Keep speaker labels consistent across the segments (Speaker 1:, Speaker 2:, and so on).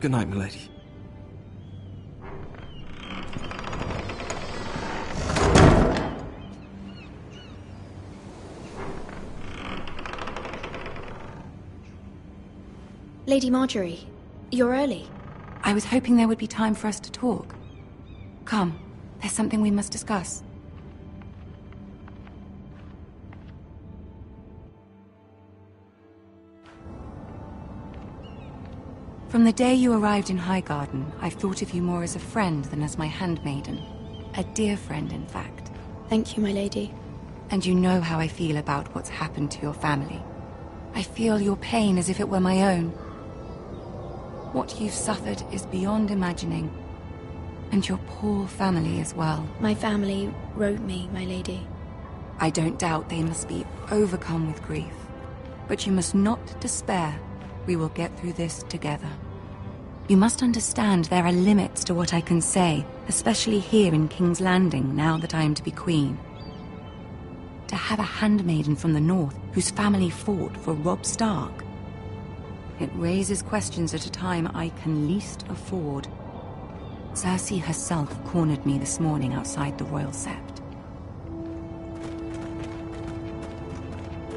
Speaker 1: Good night, milady.
Speaker 2: Lady Marjorie, you're early.
Speaker 3: I was hoping there would be time for us to talk. Come, there's something we must discuss. From the day you arrived in Highgarden, I've thought of you more as a friend than as my handmaiden. A dear friend, in fact.
Speaker 2: Thank you, my lady.
Speaker 3: And you know how I feel about what's happened to your family. I feel your pain as if it were my own. What you've suffered is beyond imagining. And your poor family as well.
Speaker 2: My family wrote me, my lady.
Speaker 3: I don't doubt they must be overcome with grief. But you must not despair. We will get through this together. You must understand there are limits to what I can say, especially here in King's Landing, now that I am to be queen. To have a handmaiden from the north whose family fought for Robb Stark. It raises questions at a time I can least afford. Cersei herself cornered me this morning outside the Royal Sept.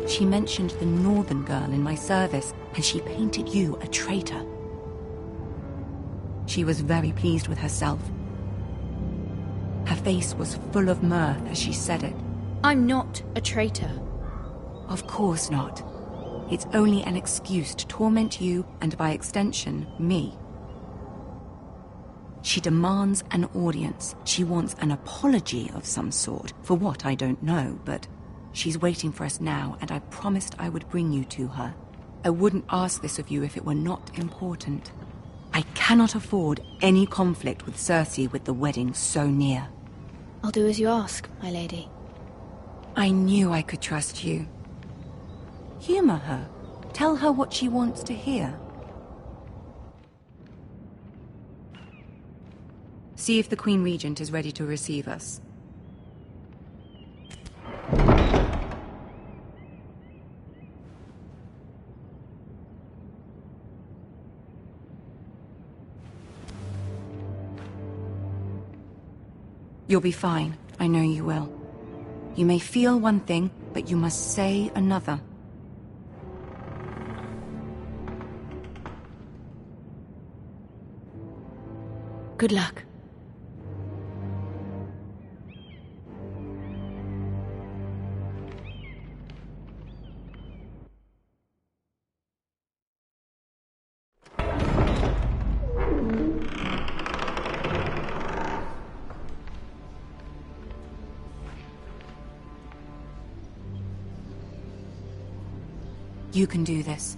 Speaker 3: She mentioned the northern girl in my service, and she painted you a traitor. She was very pleased with herself. Her face was full of mirth as she said it.
Speaker 2: I'm not a traitor.
Speaker 3: Of course not. It's only an excuse to torment you, and by extension, me. She demands an audience. She wants an apology of some sort, for what I don't know, but she's waiting for us now, and I promised I would bring you to her. I wouldn't ask this of you if it were not important. I cannot afford any conflict with Cersei with the wedding so near.
Speaker 2: I'll do as you ask, my lady.
Speaker 3: I knew I could trust you. Humor her. Tell her what she wants to hear. See if the Queen Regent is ready to receive us. You'll be fine. I know you will. You may feel one thing, but you must say another.
Speaker 2: Good luck.
Speaker 3: You can do this.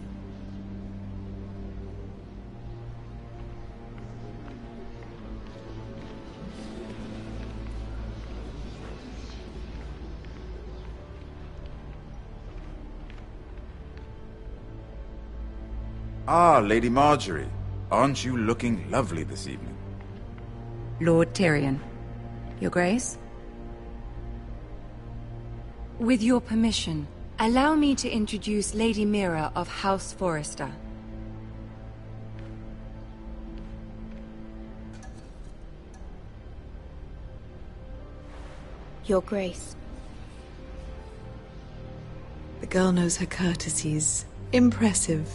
Speaker 4: Ah, Lady Marjorie. Aren't you looking lovely this evening?
Speaker 3: Lord Tyrion. Your Grace? With your permission, allow me to introduce Lady Mira of House Forrester.
Speaker 2: Your Grace.
Speaker 5: The girl knows her courtesies. Impressive.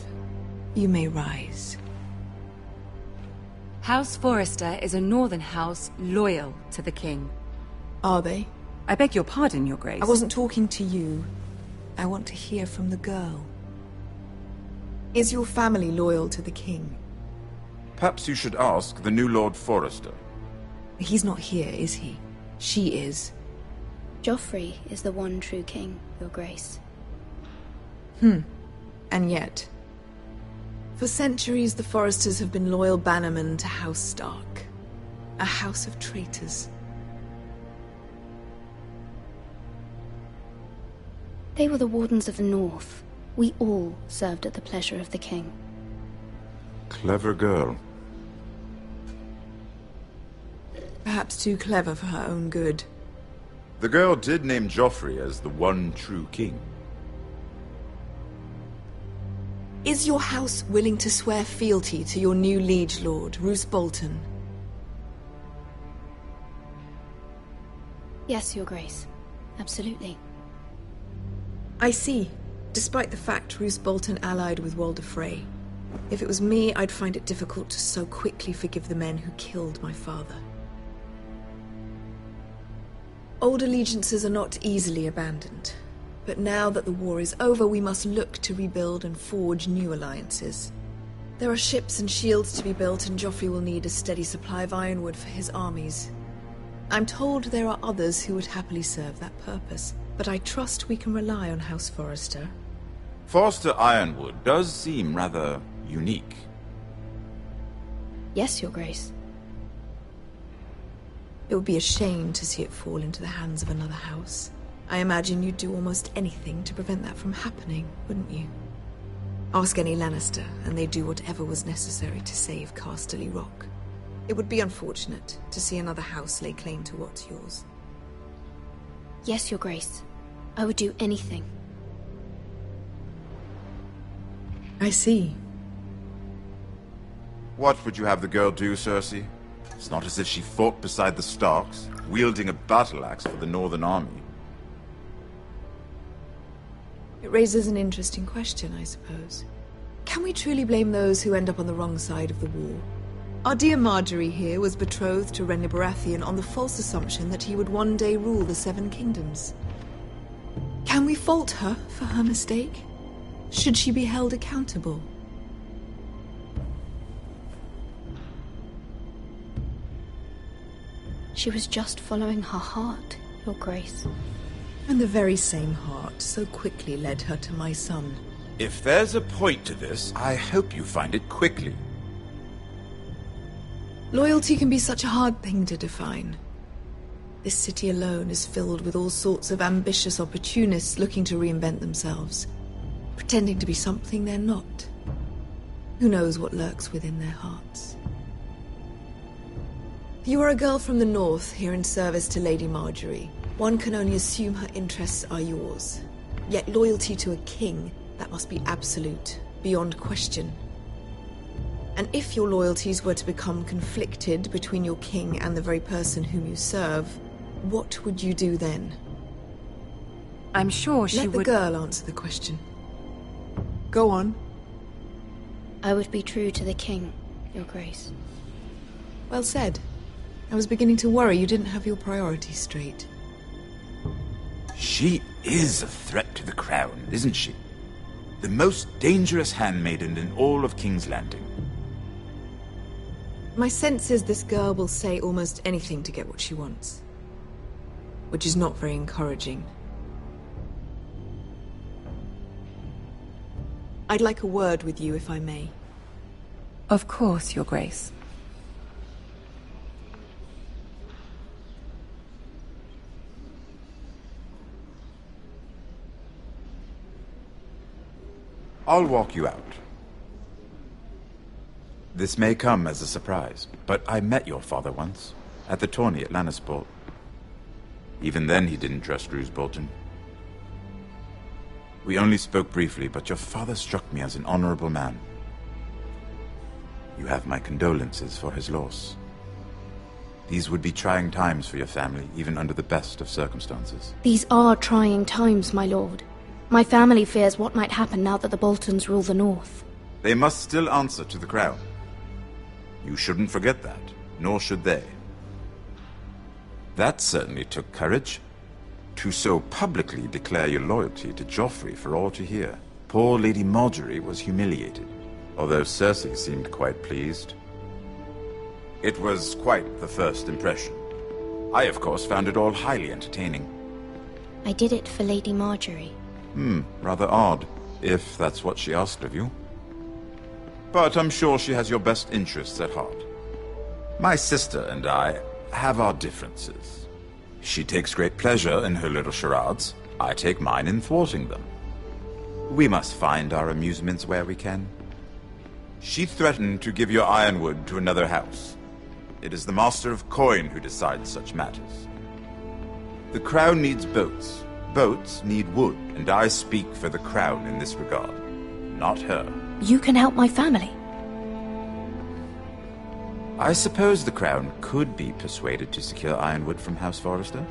Speaker 5: You may rise.
Speaker 3: House Forrester is a northern house loyal to the king.
Speaker 5: Are they?
Speaker 3: I beg your pardon, Your Grace.
Speaker 5: I wasn't talking to you. I want to hear from the girl. Is your family loyal to the king?
Speaker 4: Perhaps you should ask the new Lord Forrester.
Speaker 5: He's not here, is he? She is.
Speaker 2: Joffrey is the one true king, Your Grace.
Speaker 5: And yet, for centuries the Forresters have been loyal bannermen to House Stark. A house of traitors.
Speaker 2: They were the Wardens of the North. We all served at the pleasure of the king.
Speaker 4: Clever girl.
Speaker 5: Perhaps too clever for her own good.
Speaker 4: The girl did name Joffrey as the one true king.
Speaker 5: Is your house willing to swear fealty to your new liege lord, Roose Bolton?
Speaker 2: Yes, Your Grace. Absolutely.
Speaker 5: I see. Despite the fact Roose Bolton allied with Walder Frey. If it was me, I'd find it difficult to so quickly forgive the men who killed my father. Old allegiances are not easily abandoned. But now that the war is over, we must look to rebuild and forge new alliances. There are ships and shields to be built, and Joffrey will need a steady supply of ironwood for his armies. I'm told there are others who would happily serve that purpose, but I trust we can rely on House Forrester.
Speaker 4: Forster Ironwood does seem rather unique.
Speaker 2: Yes, Your Grace.
Speaker 5: It would be a shame to see it fall into the hands of another house. I imagine you'd do almost anything to prevent that from happening, wouldn't you? Ask any Lannister, and they'd do whatever was necessary to save Casterly Rock. It would be unfortunate to see another house lay claim to what's yours.
Speaker 2: Yes, Your Grace. I would do anything.
Speaker 5: I see.
Speaker 4: What would you have the girl do, Cersei? It's not as if she fought beside the Starks, wielding a battle axe for the Northern Army.
Speaker 5: It raises an interesting question, I suppose. Can we truly blame those who end up on the wrong side of the war? Our dear Marjorie here was betrothed to Renly Baratheon on the false assumption that he would one day rule the Seven Kingdoms. Can we fault her for her mistake? Should she be held accountable?
Speaker 2: She was just following her heart, Your Grace.
Speaker 5: And the very same heart so quickly led her to my son.
Speaker 4: If there's a point to this, I hope you find it quickly.
Speaker 5: Loyalty can be such a hard thing to define. This city alone is filled with all sorts of ambitious opportunists looking to reinvent themselves, pretending to be something they're not. Who knows what lurks within their hearts? You are a girl from the north, here in service to Lady Marjorie. One can only assume her interests are yours. Yet loyalty to a king, that must be absolute, beyond question. And if your loyalties were to become conflicted between your king and the very person whom you serve, what would you do then?
Speaker 3: I'm sure she
Speaker 5: would... Let the girl answer the question. Go on.
Speaker 2: I would be true to the king, Your Grace.
Speaker 5: Well said. I was beginning to worry you didn't have your priorities straight.
Speaker 4: She is a threat to the crown, isn't she? The most dangerous handmaiden in all of King's Landing.
Speaker 5: My sense is this girl will say almost anything to get what she wants. Which is not very encouraging. I'd like a word with you, if I may.
Speaker 3: Of course, Your Grace.
Speaker 4: I'll walk you out. This may come as a surprise, but I met your father once, at the tourney at Lannisport. Even then he didn't trust Roose Bolton. We only spoke briefly, but your father struck me as an honorable man. You have my condolences for his loss. These would be trying times for your family, even under the best of circumstances.
Speaker 2: These are trying times, my lord. My family fears what might happen now that the Boltons rule the North.
Speaker 4: They must still answer to the crown. You shouldn't forget that, nor should they. That certainly took courage. To so publicly declare your loyalty to Joffrey for all to hear. Poor Lady Marjorie was humiliated, although Cersei seemed quite pleased. It was quite the first impression. I, of course, found it all highly entertaining.
Speaker 2: I did it for Lady Marjorie.
Speaker 4: Rather odd, if that's what she asked of you. But I'm sure she has your best interests at heart. My sister and I have our differences. She takes great pleasure in her little charades. I take mine in thwarting them. We must find our amusements where we can. She threatened to give your ironwood to another house. It is the Master of Coin who decides such matters. The crown needs boats. Boats need wood, and I speak for the crown in this regard. Not her.
Speaker 2: You can help my family.
Speaker 4: I suppose the Crown could be persuaded to secure Ironwood from House Forrester.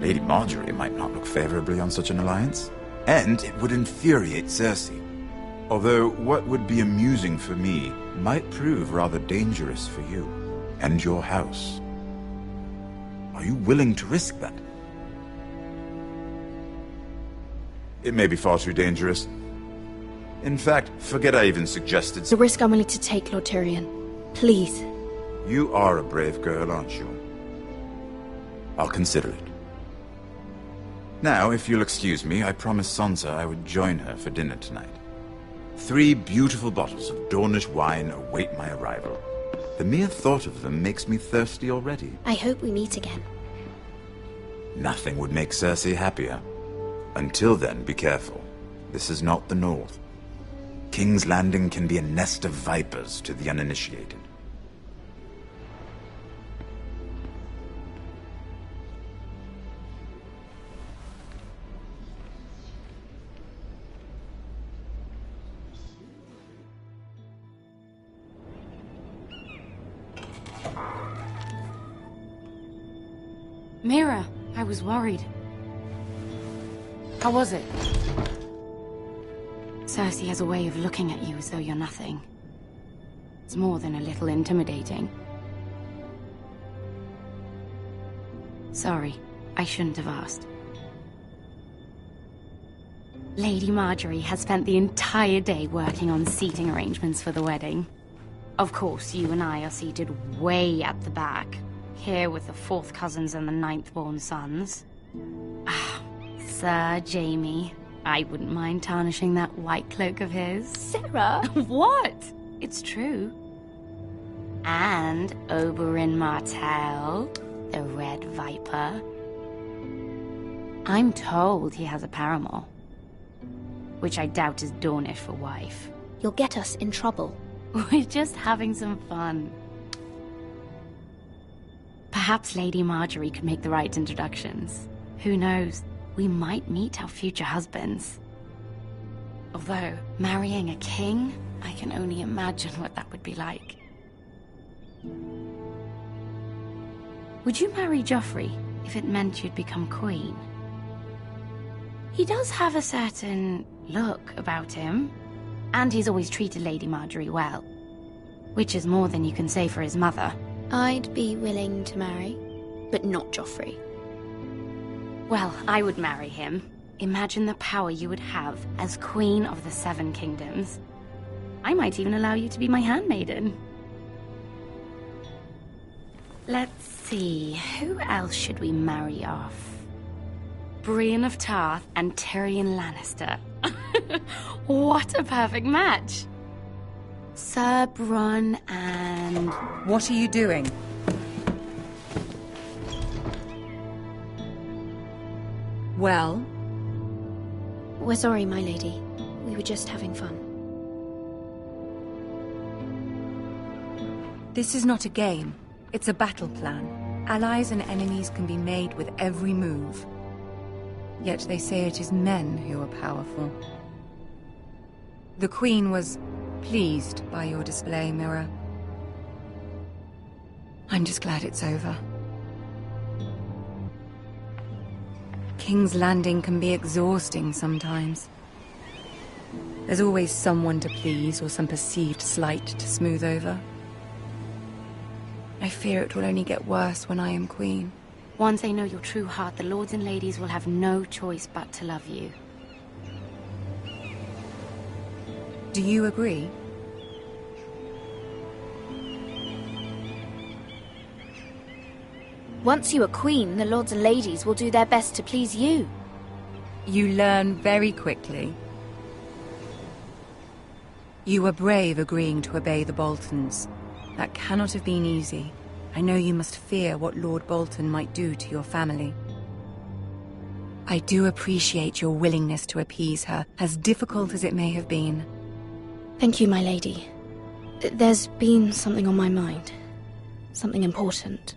Speaker 4: Lady Marjorie might not look favorably on such an alliance, and it would infuriate Cersei. Although what would be amusing for me might prove rather dangerous for you and your house. Are you willing to risk that? It may be far too dangerous. In fact, forget I even suggested...
Speaker 2: It's a risk I'm willing to take, Lord Tyrion. Please.
Speaker 4: You are a brave girl, aren't you? I'll consider it. Now, if you'll excuse me, I promised Sansa I would join her for dinner tonight. 3 beautiful bottles of Dornish wine await my arrival. The mere thought of them makes me thirsty already.
Speaker 2: I hope we meet again.
Speaker 4: Nothing would make Cersei happier. Until then, be careful. This is not the North. King's Landing can be a nest of vipers to the uninitiated.
Speaker 3: Mira, I was worried. How was it? Cersei has a way of looking at you as though you're nothing. It's more than a little intimidating. Sorry, I shouldn't have asked. Lady Marjorie has spent the entire day working on seating arrangements for the wedding. Of course, you and I are seated way at the back, here with the 4th cousins and the 9th-born sons. Ah, Sir Jaime. I wouldn't mind tarnishing that white cloak of his.
Speaker 2: Sarah!
Speaker 3: What? It's true. And Oberyn Martell, the Red Viper. I'm told he has a paramour, which I doubt is Dornish for wife.
Speaker 2: You'll get us in trouble.
Speaker 3: We're just having some fun. Perhaps Lady Marjorie could make the right introductions. Who knows? We might meet our future husbands. Although, marrying a king, I can only imagine what that would be like. Would you marry Joffrey if it meant you'd become queen? He does have a certain look about him, and he's always treated Lady Marjorie well, which is more than you can say for his mother.
Speaker 2: I'd be willing to marry, but not Joffrey.
Speaker 3: Well, I would marry him. Imagine the power you would have as Queen of the 7 Kingdoms. I might even allow you to be my handmaiden. Let's see, who else should we marry off? Brienne of Tarth and Tyrion Lannister. What a perfect match! Sir Bronn and...
Speaker 1: What are you doing? Well?
Speaker 2: We're sorry, my lady. We were just having fun.
Speaker 1: This is not a game. It's a battle plan. Allies and enemies can be made with every move. Yet they say it is men who are powerful. The Queen was pleased by your display, Mira. I'm just glad it's over. King's Landing can be exhausting sometimes. There's always someone to please or some perceived slight to smooth over. I fear it will only get worse when I am queen.
Speaker 3: Once they know your true heart, the lords and ladies will have no choice but to love you.
Speaker 1: Do you agree?
Speaker 2: Once you are queen, the lords and ladies will do their best to please you.
Speaker 1: You learn very quickly. You were brave agreeing to obey the Boltons. That cannot have been easy. I know you must fear what Lord Bolton might do to your family. I do appreciate your willingness to appease her, as difficult as it may have been.
Speaker 2: Thank you, my lady. There's been something on my mind. Something important.